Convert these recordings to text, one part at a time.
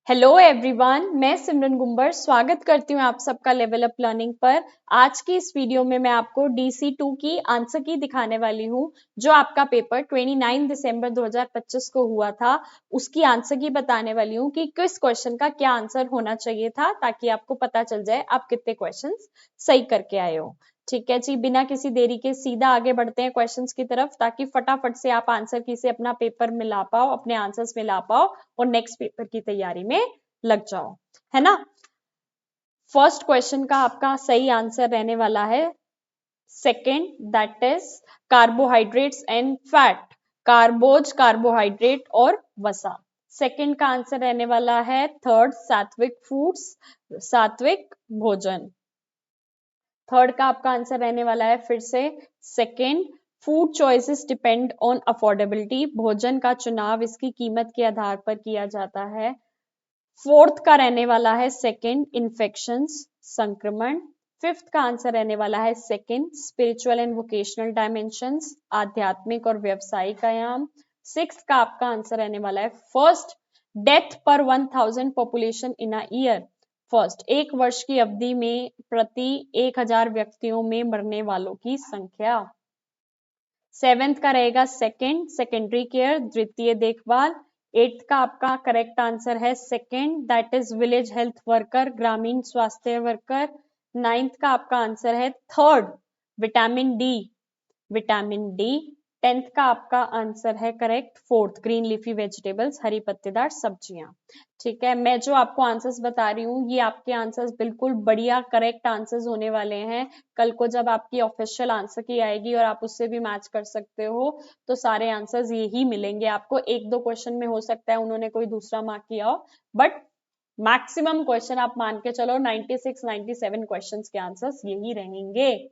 Hello everyone, मैं सिमरन गुंबर स्वागत करती हूँ आप सबका लेवल अप लर्निंग पर। आज की इस वीडियो में मैं आपको DC2 की आंसर की दिखाने वाली हूँ, जो आपका पेपर 29 दिसंबर 2025 को हुआ था। उसकी आंसर की बताने वाली हूँ कि किस क्वेश्चन का क्या आंसर होना चाहिए था, ताकि आपको पता चल जाए आप कितने क्वेश्चन सही करके आए हो। ठीक है जी, बिना किसी देरी के सीधा आगे बढ़ते हैं क्वेश्चंस की तरफ, ताकि फटाफट से आप आंसर की से अपना पेपर मिला पाओ, अपने आंसर्स मिला पाओ और नेक्स्ट पेपर की तैयारी में लग जाओ, है ना। फर्स्ट क्वेश्चन का आपका सही आंसर रहने वाला है second, that is carbohydrates and fat. कार्बोज carbohydrate और वसा। सेकंड का आंसर रहने वाला है थर्ड, सात्विक फूड्स, सात्विक भोजन। थर्ड का आपका आंसर रहने वाला है फिर से second, food choices depend on affordability. भोजन का चुनाव इसकी कीमत के आधार पर किया जाता है। फोर्थ का रहने वाला है सेकंड, इन्फेक्शंस, संक्रमण। फिफ्थ का आंसर रहने वाला है second, spiritual and vocational dimensions, आध्यात्मिक और व्यवसायिक आयाम। सिक्स्थ का आपका आंसर रहने वाला है फर्स्ट, डेथ पर 1000 population in a year. First, एक वर्ष की अवधि में प्रति 1000 व्यक्तियों में मरने वालों की संख्या। सेवेंथ का रहेगा सेकंड, सेकेंडरी केयर, द्वितीय देखभाल। एट्थ का आपका करेक्ट आंसर है second, that is village health worker, ग्रामीण स्वास्थ्य वर्कर। नाइन्थ का आपका आंसर है third, vitamin D, vitamin D. Tenth का आपका आंसर है correct fourth, green leafy vegetables, हरी पत्तेदार सब्जियां। ठीक है, मैं जो आपको आंसर्स बता रही हूँ ये आपके आंसर्स बिल्कुल बढ़िया करेक्ट आंसर्स होने वाले हैं। कल को जब आपकी ऑफिशियल आंसर की आएगी और आप उससे भी मैच कर सकते हो, तो सारे आंसर्स यही मिलेंगे आपको। एक दो क्वेश्चन में हो सकता है उन्होंने कोई दूसरा मार्क किया हो, बट मैक्सिमम क्वेश्चन आप मान के चलो 96 97 क्वेश्चंस के आंसर्स यही रहेंगे।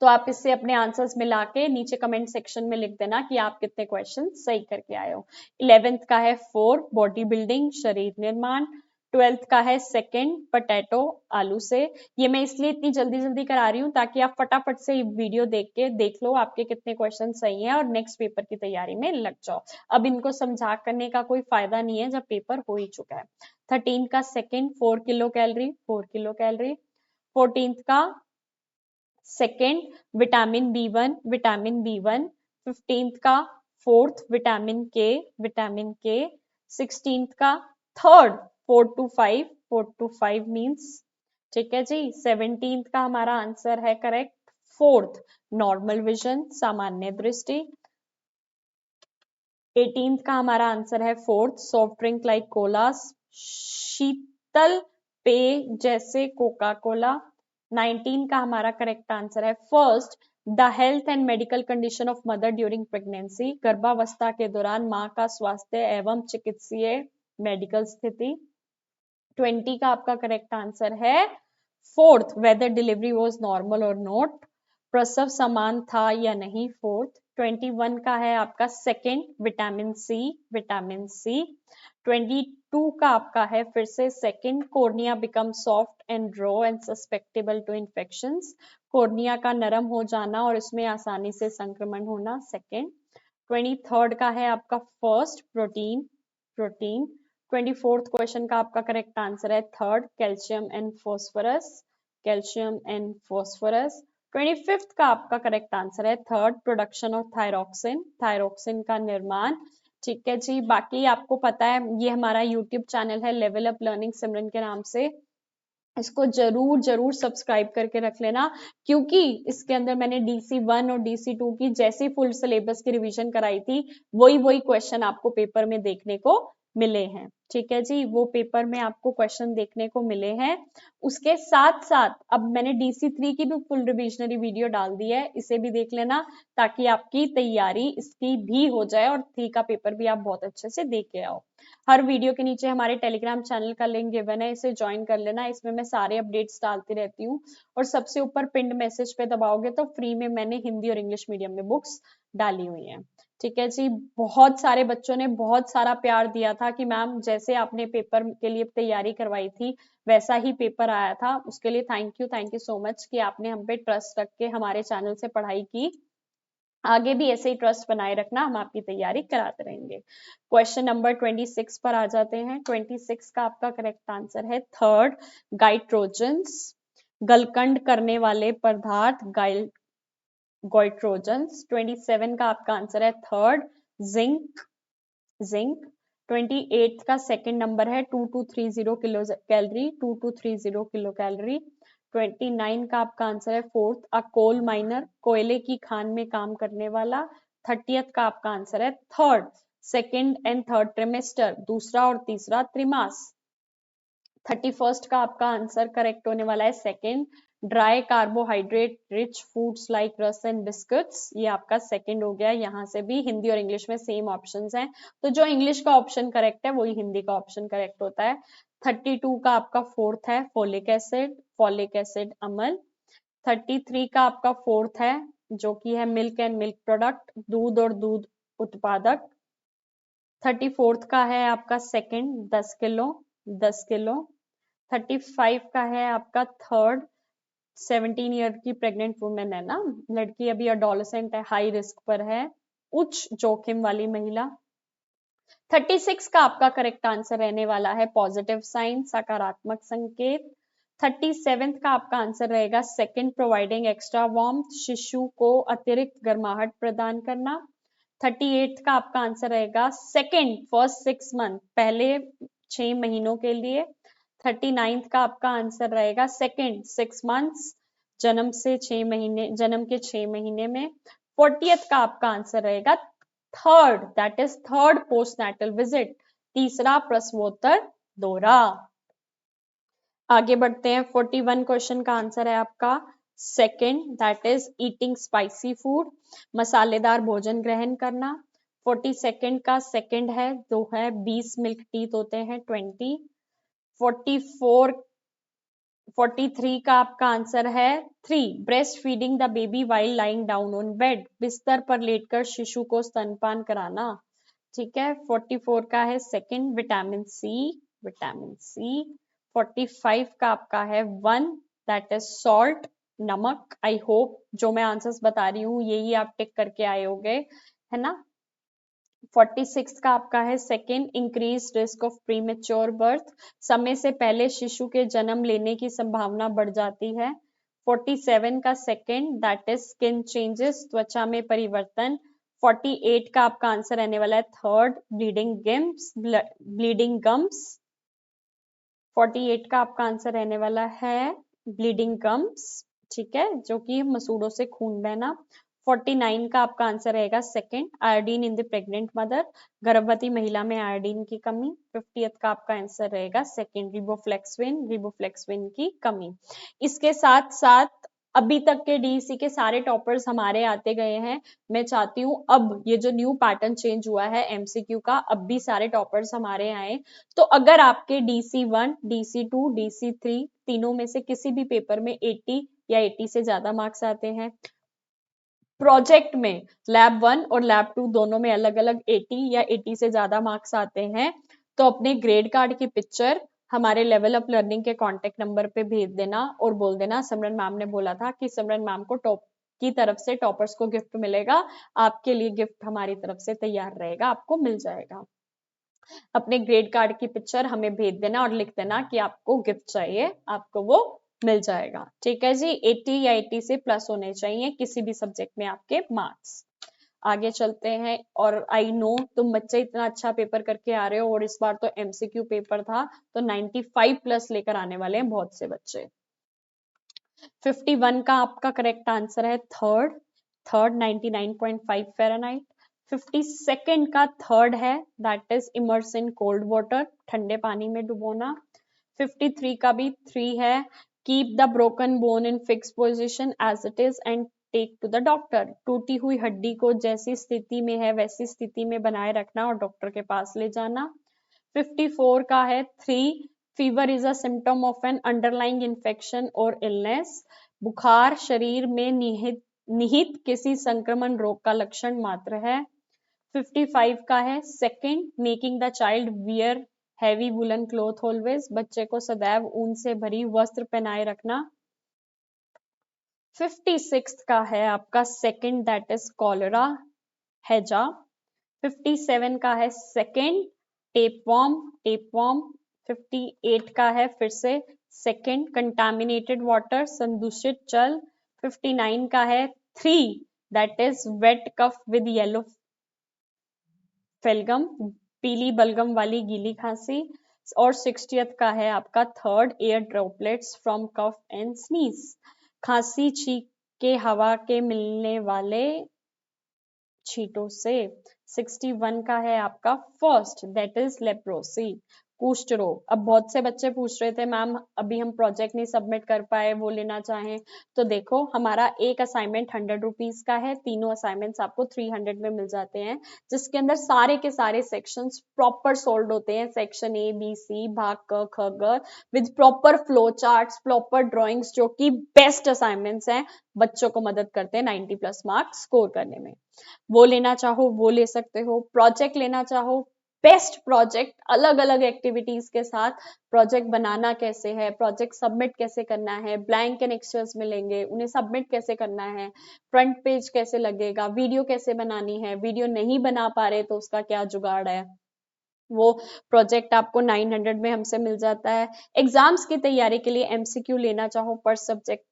तो आप इससे अपने आंसर्स मिला के नीचे कमेंट सेक्शन में लिख देना कि आप कितने क्वेश्चन सही करके आए हो। 11th का है फोर, बॉडी बिल्डिंग, शरीर निर्माण। 12th का है सेकंड, पोटैटो, आलू से। ये मैं इसलिए इतनी जल्दी जल्दी करा रही हूँ ताकि आप फटाफट से वीडियो देख के देख लो आपके कितने क्वेश्चन सही हैं और नेक्स्ट पेपर की तैयारी में लग जाओ। अब इनको समझा करने का कोई फायदा नहीं है जब पेपर हो ही चुका है। 13 का second, 4 kilo calorie, 4 kilo calorie. 14th का second, vitamin B one, vitamin B one. 15th का फोर्थ, विटामिन के, विटामिन के। 16th का थर्ड, 4 to 5, 4 to 5 मीन्स। ठीक है जी। 17th का हमारा आंसर है करेक्ट फोर्थ, नॉर्मल विजन, सामान्य दृष्टि। 18th का हमारा आंसर है fourth, soft drink like cola, शीतल पेय जैसे कोका कोला। 19 का हमारा करेक्ट आंसर है first, the health and medical condition of mother during pregnancy, गर्भावस्था के दौरान माँ का स्वास्थ्य एवं चिकित्सीय मेडिकल स्थिति। 20 का आपका करेक्ट आंसर है fourth, whether delivery was normal और नॉट, प्रसव समान था या नहीं, फोर्थ। 21 का है आपका second, vitamin C, vitamin C. 22 का आपका है फिर से second, cornea become soft and raw and susceptible to infections, cornea का नरम हो जाना और इसमें आसानी से संक्रमण होना, सेकेंड। 23rd का है आपका first, protein, protein. 24th question का आपका करेक्ट आंसर है third, calcium and phosphorus, calcium and phosphorus. 25th का आपका करेक्ट आंसर है third, production of thyroxine, thyroxine का निर्माण। ठीक है जी, बाकी आपको पता है ये हमारा यूट्यूब चैनल है लेवल अप लर्निंग सिमरन के नाम से, इसको जरूर जरूर सब्सक्राइब करके रख लेना, क्योंकि इसके अंदर मैंने DC1 और DC2 की जैसी फुल सिलेबस की रिवीजन कराई थी, वही वही क्वेश्चन आपको पेपर में देखने को मिले हैं। ठीक है जी, वो पेपर में आपको क्वेश्चन देखने को मिले हैं। उसके साथ साथ अब मैंने DC3 की भी फुल रिविजनरी वीडियो डाल दी है, इसे भी देख लेना, ताकि आपकी तैयारी इसकी भी हो जाए और 3 का पेपर भी आप बहुत अच्छे से दे के आओ। हर वीडियो के नीचे हमारे टेलीग्राम चैनल का लिंक गिवन है, इसे ज्वाइन कर लेना, इसमें मैं सारे अपडेट्स डालती रहती हूँ। और सबसे ऊपर पिंड मैसेज पे दबाओगे तो फ्री में मैंने हिंदी और इंग्लिश मीडियम में बुक्स डाली हुई हैं। ठीक है जी, बहुत सारे बच्चों ने बहुत सारा प्यार दिया था कि मैम जैसे आपने पेपर के लिए तैयारी करवाई थी वैसा ही पेपर आया था, उसके लिए थैंक यू सो मच कि आपने हम पे ट्रस्ट रख के हमारे चैनल से पढ़ाई की। आगे भी ऐसे ही ट्रस्ट बनाए रखना, हम आपकी तैयारी कराते रहेंगे। क्वेश्चन नंबर 26 पर आ जाते हैं। 26 का आपका करेक्ट आंसर है थर्ड, गाइट्रोजन्स, गलकंड करने वाले पदार्थ गाइट्रोजन्स। 27 का आपका आंसर है थर्ड, जिंक, जिंक। 28 का सेकंड नंबर है 2230 किलो कैलोरी, 2230 किलो कैलोरी। 29 का आपका आंसर है फोर्थ, अ कोल माइनर, कोयले की खान में काम करने वाला। 30th का आपका आंसर है third, second and third trimester, दूसरा और तीसरा त्रिमास। 31st का आपका आंसर करेक्ट होने वाला है second, dry carbohydrate rich foods like rusk and biscuits, ये आपका सेकंड हो गया। यहाँ से भी हिंदी और इंग्लिश में सेम ऑप्शंस हैं, तो जो इंग्लिश का ऑप्शन करेक्ट है वही हिंदी का ऑप्शन करेक्ट होता है। 32 का आपका फोर्थ है फॉलिक एसिड अम्ल। 33 का आपका फोर्थ है जो कि है मिल्क एंड मिल्क प्रोडक्ट, दूध और दूध उत्पादक। 34th का है आपका सेकंड 10 किलो। 35 का है आपका थर्ड, 17 ईयर की प्रेग्नेंट वुमेन है ना, लड़की अभी अडोलेसेंट है, हाई रिस्क पर है, उच्च जोखिम वाली महिला। 36 का आपका करेक्ट आंसर रहने वाला है पॉजिटिव साइन, सकारात्मक संकेत। 37 का आपका आंसर रहेगा सेकंड, प्रोवाइडिंग एक्स्ट्रा वार्मथ, शिशु को अतिरिक्त गर्माहट प्रदान करना। 38 का आपका आंसर रहेगा सेकंड, फर्स्ट 6 मंथ, पहले 6 महीनों के लिए। 39 का आपका आंसर रहेगा सेकंड 6 मंथ्स, जन्म से 6 महीने, जन्म के 6 महीने में। 40th का आपका आंसर रहेगा third, that is third postnatal visit, तीसरा प्रसवोत्तर दौरा। आगे बढ़ते हैं। 41 क्वेश्चन का आंसर है आपका second, that is eating spicy food, मसालेदार भोजन ग्रहण करना। 42nd का सेकंड है जो है 20 मिल्क टीथ होते हैं 20। 43 का आपका आंसर है 3, breast feeding the baby while lying down on bed, बिस्तर पर लेटकर शिशु को स्तनपान कराना। ठीक है। 44 का है second, vitamin C, vitamin C. 45 का आपका है 1, दैट इज सॉल्ट, नमक। आई होप जो मैं आंसर्स बता रही हूँ यही आप टिक करके आए होंगे, है ना। 46 का आपका है second, increase risk of premature birth, समय से पहले शिशु के जन्म लेने की संभावना बढ़ जाती है। 47 का second, that is skin changes, त्वचा में परिवर्तन। 48 का आपका आंसर रहने वाला है थर्ड, ब्लीडिंग गम्स। 48 का आपका आंसर रहने वाला है ब्लीडिंग गम्स, ठीक है, जो कि मसूड़ों से खून बहना। 49 का आपका आंसर रहेगा second, iodine in the pregnant mother, गर्भवती महिला में आयोडीन की कमी। 50th का आपका आंसर रहेगा सेकंड, रिबोफ्लेक्सविन की कमी। इसके साथ साथ अभी तक के डीईसी के सारे टॉपर्स हमारे आते गए हैं। मैं चाहती हूँ अब ये जो न्यू पैटर्न चेंज हुआ है एमसीक्यू का, अब भी सारे टॉपर्स हमारे आए। तो अगर आपके DC1, DC2, DC3 तीनों में से किसी भी पेपर में 80 या 80 से ज्यादा मार्क्स आते हैं, प्रोजेक्ट में लैब 1 और लैब 2 दोनों में अलग अलग 80 या 80 से ज्यादा मार्क्स आते हैं, तो अपने ग्रेड कार्ड की पिक्चर हमारे लेवल अप लर्निंग के कांटेक्ट नंबर पे भेज देना और बोल देना सिमरन मैम ने बोला था कि सिमरन मैम को टॉप की तरफ से टॉपर्स को गिफ्ट मिलेगा, आपके लिए गिफ्ट हमारी तरफ से तैयार रहेगा, आपको मिल जाएगा। अपने ग्रेड कार्ड की पिक्चर हमें भेज देना और लिख देना कि आपको गिफ्ट चाहिए, आपको वो मिल जाएगा। ठीक है जी, 80 या 80 से प्लस होने चाहिए किसी भी सब्जेक्ट में आपके मार्क्स। आगे चलते हैं। और आई नो तुम बच्चे इतना अच्छा पेपर करके आ रहे हो और इस बार तो एमसीक्यू पेपर था, तो 95 प्लस लेकर आने वाले हैं बहुत से बच्चे। 51 का आपका करेक्ट आंसर है थर्ड 99.5 फ़ारेनहाइट। 52nd का थर्ड है, that is immerse in cold water, ठंडे पानी में डुबोना। 53 का भी 3 है, keep the broken bone in fix position as it is and take to the doctor, टूटी हुई हड्डी को जैसी स्थिति में है वैसी स्थिति में बनाए रखना और डॉक्टर के पास ले जाना। 54 का है 3, fever is a symptom of N underlying infection और इलनेस, बुखार शरीर में निहित किसी संक्रमण रोग का लक्षण मात्र है। 55 का है second, making the child wear heavy woollen cloth always, बच्चे को सदैव ऊन से भरी वस्त्र पहनाए रखना। 56 का है आपका सेकंड, दैट इज कॉलरा, हैजा। 57 का है सेकंड, टेपवॉर्म, टेपवॉर्म। 58 का है फिर से सेकंड, कंटामिनेटेड वाटर, संदूषित जल। 59 का है three, that is wet cough with yellow phlegm, पीली बलगम वाली गीली खांसी। और 60th का है आपका third, air droplets from cough and sneeze, खांसी छींक के हवा के मिलने वाले छींटों से। 61 का है आपका फर्स्ट, दैट इज लेप्रोसी, कुष्ठ रोग। अब बहुत से बच्चे पूछ रहे थे मैम अभी हम प्रोजेक्ट नहीं सबमिट कर पाए, वो लेना चाहें तो देखो हमारा एक असाइनमेंट 100 रुपीज का है, तीनों असाइनमेंट्स आपको 300 में मिल जाते हैं, जिसके अंदर सारे के सारे सेक्शंस प्रॉपर सोल्व होते हैं, सेक्शन ए बी सी, भाग क ख ग, with proper flow charts, proper drawings, जो कि बेस्ट असाइनमेंट्स हैं, बच्चों को मदद करते हैं 90+ मार्क्स स्कोर करने में। वो लेना चाहो वो ले सकते हो, प्रोजेक्ट लेना चाहो, बेस्ट प्रोजेक्ट, अलग अलग एक्टिविटीज के साथ प्रोजेक्ट बनाना कैसे है, प्रोजेक्ट सबमिट कैसे करना है, ब्लैंक एंड एक्सचेंज मिलेंगे, उन्हें सबमिट कैसे करना है, फ्रंट पेज कैसे लगेगा, वीडियो कैसे बनानी है, वीडियो नहीं बना पा रहे तो उसका क्या जुगाड़ है, वो प्रोजेक्ट आपको 900 में हमसे मिल जाता है। एग्जाम्स की तैयारी के लिए एमसीक्यू लेना चाहो पर सब्जेक्ट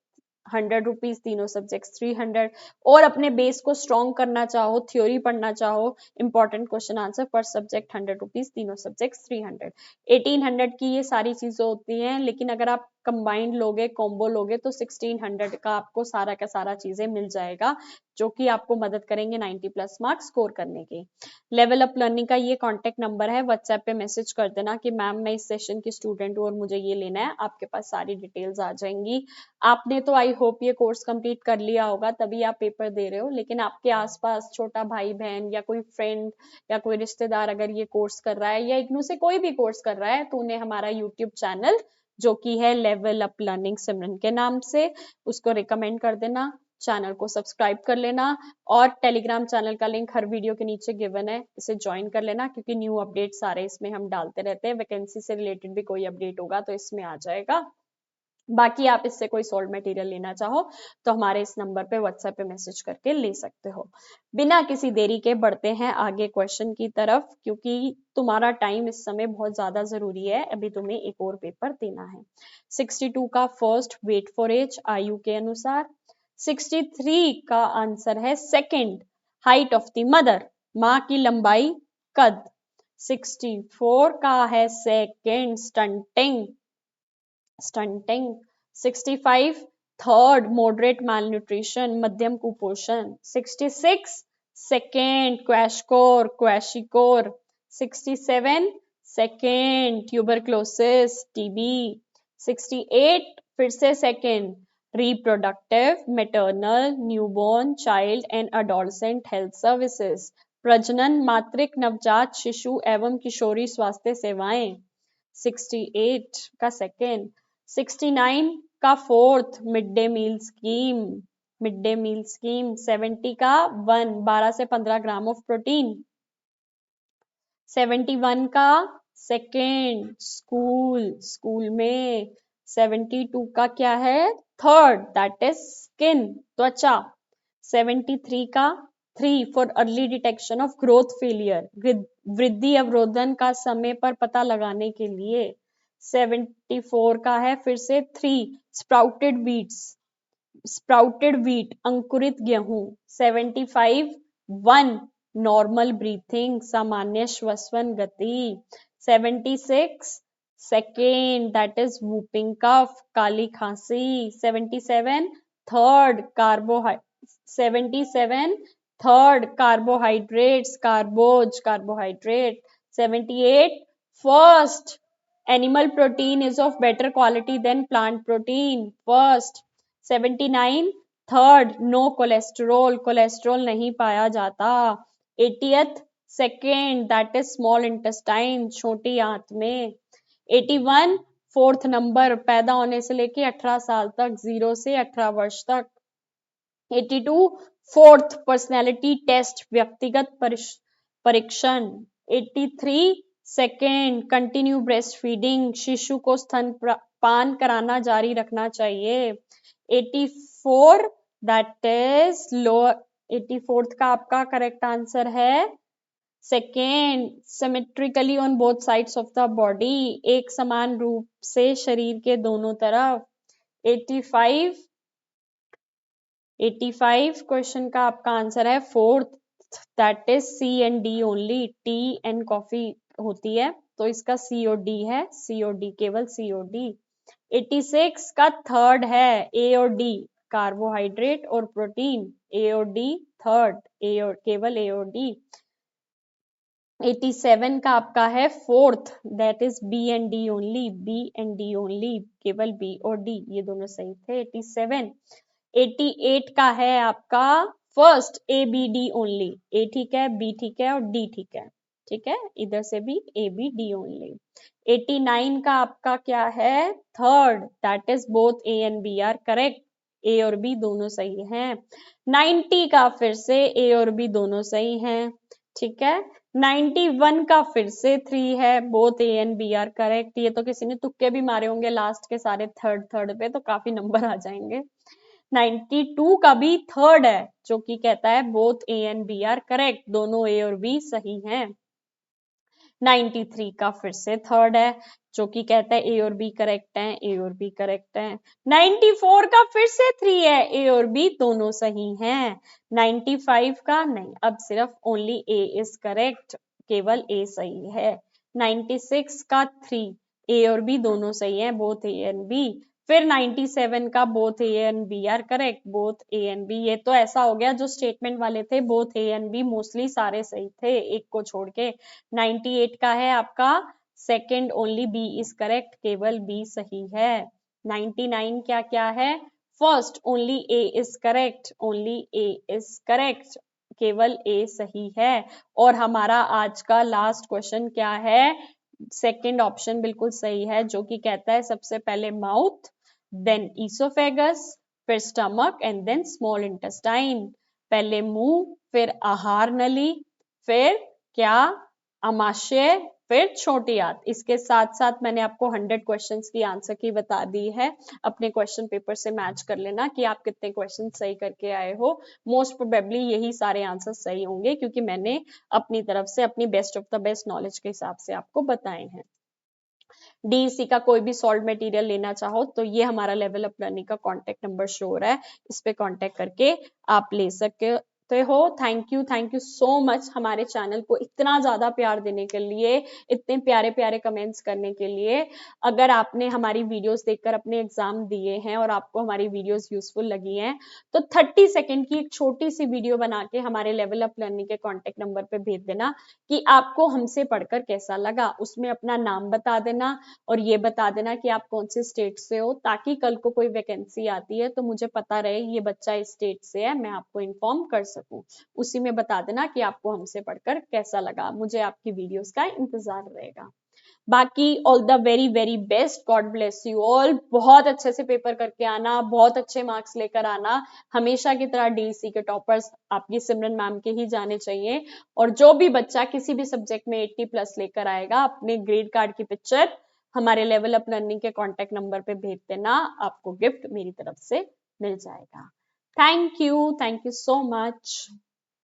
100 रुपीज, तीनों सब्जेक्ट 300, और अपने बेस को स्ट्रॉन्ग करना चाहो, थ्योरी पढ़ना चाहो, इंपॉर्टेंट क्वेश्चन आंसर पर सब्जेक्ट 100 रुपीज, तीनों सब्जेक्ट 300। 1800 की ये सारी चीजें होती हैं, लेकिन अगर आप कंबाइंड लोगे, कॉम्बो लोगे तो 1600 का आपको सारा का सारा चीजें मिल जाएगा, जो कि आपको मदद करेंगे 90+ मार्क्स स्कोर करने के। लेवल अप लर्निंग का ये कॉन्टेक्ट नंबर है, व्हाट्सएप पे मैसेज कर देना कि मैम मैं इस सेशन की स्टूडेंट हूँ और मुझे ये लेना है, आपके पास सारी डिटेल्स आ जाएंगी। आपने तो आई होप ये कोर्स कंप्लीट कर लिया होगा तभी आप पेपर दे रहे हो, लेकिन आपके आसपास छोटा भाई बहन या कोई फ्रेंड या कोई रिश्तेदार अगर ये कोर्स कर रहा है या इग्नू से कोई भी कोर्स कर रहा है तो उन्हें हमारा यूट्यूब चैनल जो कि है लेवल अप लर्निंग सिमरन के नाम से, उसको रिकमेंड कर देना, चैनल को सब्सक्राइब कर लेना, और टेलीग्राम चैनल का लिंक हर वीडियो के नीचे गिवन है, इसे ज्वाइन कर लेना, क्योंकि न्यू अपडेट सारे इसमें हम डालते रहते हैं, वैकेंसी से रिलेटेड भी कोई अपडेट होगा तो इसमें आ जाएगा। बाकी आप इससे कोई सोल्ड मटेरियल लेना चाहो तो हमारे इस नंबर पे व्हाट्सएप पे मैसेज करके ले सकते हो। बिना किसी देरी के बढ़ते हैं आगे क्वेश्चन की तरफ, क्योंकि तुम्हारा टाइम इस समय बहुत ज्यादा जरूरी है, अभी तुम्हें एक और पेपर देना है। 62 का फर्स्ट, वेट फॉर एज, आयु के अनुसार। 63 का आंसर है second, height of the mother, माँ की लंबाई, कद। 64 का है second, stunting, stunting. 65 third, moderate malnutrition, मध्यम कुपोषण। 66 सेकेंड, क्वैशकोर, क्वैशिकोर। 67 second, tuberculosis, TB. 68 फिर से second, reproductive, maternal, newborn, child and adolescent health services, प्रजनन, मातृक, नवजात शिशु एवं किशोरी स्वास्थ्य सेवाएं। 68 का सेकेंड। 69 का fourth, mid day meal scheme, mid day meal scheme. 70 का 1, 12 से 15 ग्राम ऑफ प्रोटीन। 71 का सेकेंड, स्कूल, स्कूल में। 72 का क्या है, थर्ड, दैट इज स्किन, त्वचा। 73 का 3 for early detection of growth failure, वृद्धि अवरोधन का समय पर पता लगाने के लिए। 74 का है फिर से 3, स्प्राउटेड वीट्स, स्प्राउटेड वीट, अंकुरित गेहूं। 75 1, नॉर्मल ब्रीथिंग, सामान्य श्वसन गति। 76 second, that is whooping cough, काली खांसी। 77 third, 77 third, carbohydrates, carbs, carbohydrate. 78 first, animal protein is of better quality than plant protein, first. 79 third, no cholesterol, cholesterol नहीं पाया जाता। 80th second, that is small intestine, छोटी आंत में। 81 fourth number, पैदा होने से लेके 18 साल तक, 0 से 18 वर्ष तक। 82 फोर्थ, पर्सनैलिटी टेस्ट, व्यक्तिगत परीक्षण। 83 सेकेंड, कंटिन्यू ब्रेस्ट फीडिंग, शिशु को स्तनपान कराना जारी रखना चाहिए। 84 दैट इज लोअर 84th का आपका करेक्ट आंसर है second symmetrically on both sides of the body, एक समान रूप से शरीर के दोनों तरफ। 85 क्वेश्चन का आपका आंसर है fourth that is C and D only, tea and coffee होती है तो इसका सी और डी है, सी और डी, केवल सी और डी। 86 का थर्ड है ए और डी, कार्बोहाइड्रेट और प्रोटीन, ए और डी थर्ड, ए और केवल ए और डी। 87 का आपका है fourth that is B and D only, B and D only, केवल बी और डी, ये दोनों सही थे 87। 88 का है आपका first A B D only, A ठीक है, बी ठीक है और डी ठीक है, ठीक है, इधर से भी ए बी डी ओनली। 89 का आपका क्या है third that is both A and B are correct, A और बी दोनों सही हैं। 90 का फिर से ए और बी दोनों सही हैं, ठीक है। 91 का फिर से 3 है, both A and B are correct, ये तो किसी ने तुक्के भी मारे होंगे लास्ट के सारे थर्ड पे तो काफी नंबर आ जाएंगे। 92 का भी थर्ड है जो कि कहता है both A and B are correct, दोनों ए और बी सही हैं। 93 का फिर से थर्ड है जो कि कहता है ए और बी करेक्ट है, ए और बी करेक्ट है। 94 का फिर से 3 है, ए और बी दोनों सही हैं। 95 का नहीं, अब सिर्फ ओनली ए इज करेक्ट, केवल ए सही है। 96 का 3, ए और बी दोनों सही हैं, बोथ ए एंड बी। फिर 97 का both A and B are correct, both A and B, ये तो ऐसा हो गया जो स्टेटमेंट वाले थे both A and B mostly सारे सही थे एक को छोड़ के। 98 का है आपका second only B is correct, केवल बी सही है। 99 क्या क्या है first only A is correct, only A is correct, केवल ए सही है। और हमारा आज का लास्ट क्वेश्चन क्या है, सेकंड ऑप्शन बिल्कुल सही है जो कि कहता है सबसे पहले माउथ, देन ईसोफेगस, फिर stomach and then small intestine. पहले मुंह, फिर आहार नली, फिर क्या अमाशय, फिर छोटी आंत। इसके साथ साथ मैंने आपको 100 क्वेश्चंस की आंसर की बता दी है, अपने क्वेश्चन पेपर से मैच कर लेना कि आप कितने क्वेश्चन सही करके आए हो। मोस्ट प्रोबेबली यही सारे आंसर सही होंगे क्योंकि मैंने अपनी तरफ से अपनी best of the best knowledge के हिसाब से आपको बताए हैं। डीईसी का कोई भी सॉल्व मटेरियल लेना चाहो तो ये हमारा लेवल अप लर्निंग का कॉन्टेक्ट नंबर शो हो रहा है, इस पे कॉन्टेक्ट करके आप ले सकते हो। थैंक यू सो मच हमारे चैनल को इतना ज्यादा प्यार देने के लिए, इतने प्यारे प्यारे कमेंट्स करने के लिए। अगर आपने हमारी वीडियोस देखकर अपने एग्जाम दिए हैं और आपको हमारी वीडियोस यूजफुल लगी हैं तो 30 सेकेंड की एक छोटी सी वीडियो बना के हमारे लेवल अप लर्निंग के कॉन्टेक्ट नंबर पे भेज देना कि आपको हमसे पढ़कर कैसा लगा। उसमें अपना नाम बता देना और ये बता देना कि आप कौन से स्टेट से हो, ताकि कल को कोई वैकेंसी आती है तो मुझे पता रहे ये बच्चा इस स्टेट से है, मैं आपको इन्फॉर्म कर सकूं। उसी में बता देना कि आपको हमसे पढ़कर कैसा लगा, मुझे आपकी वीडियोस का इंतजार रहेगा। बाकी all the very very best, God bless you all. बहुत अच्छे से पेपर करके आना, बहुत अच्छे मार्क्स लेकर आना। हमेशा की तरह डीईसी के टॉपर्स आपकी सिमरन मैम के ही जाने चाहिए। और जो भी बच्चा किसी भी सब्जेक्ट में 80+ लेकर आएगा, अपने ग्रेड कार्ड की पिक्चर हमारे लेवल अप लर्निंग के कॉन्टेक्ट नंबर पे भेज देना, आपको गिफ्ट मेरी तरफ से मिल जाएगा। Thank you so much.